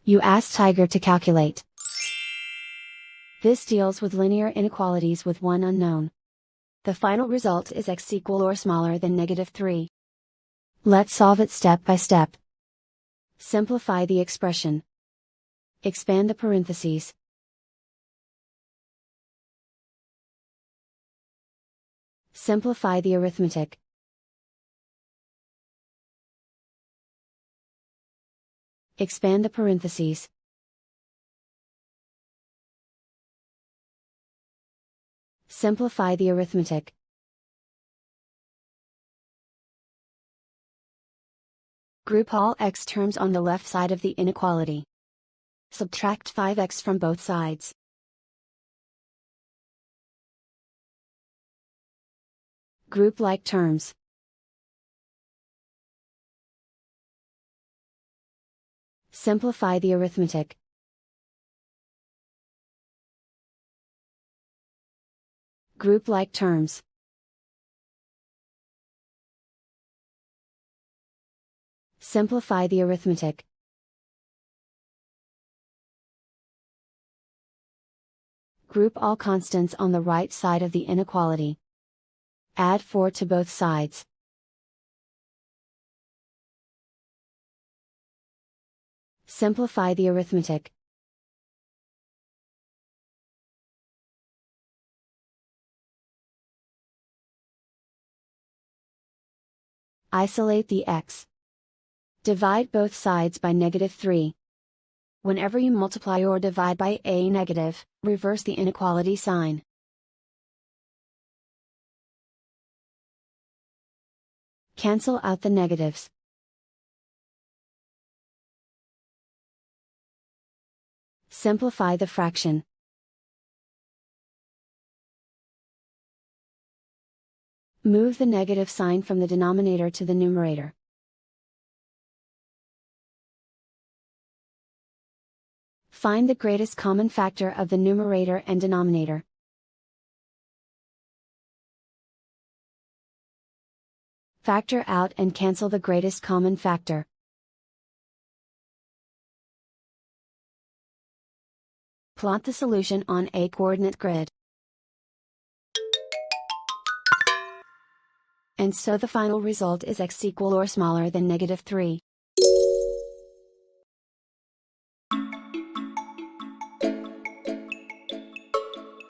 You ask Tiger to calculate. This deals with linear inequalities with one unknown. The final result is x equal or smaller than -3. Let's solve it step by step. Simplify the expression. Expand the parentheses. Simplify the arithmetic. Expand the parentheses. Simplify the arithmetic. Group all x terms on the left side of the inequality. Subtract 5x from both sides. Group like terms. Simplify the arithmetic. Group like terms. Simplify the arithmetic. Group all constants on the right side of the inequality. Add 4 to both sides. Simplify the arithmetic. Isolate the x. Divide both sides by -3. Whenever you multiply or divide by a negative, reverse the inequality sign. Cancel out the negatives. Simplify the fraction. Move the negative sign from the denominator to the numerator. Find the greatest common factor of the numerator and denominator. Factor out and cancel the greatest common factor. Plot the solution on a coordinate grid. And so the final result is x equal or smaller than -3.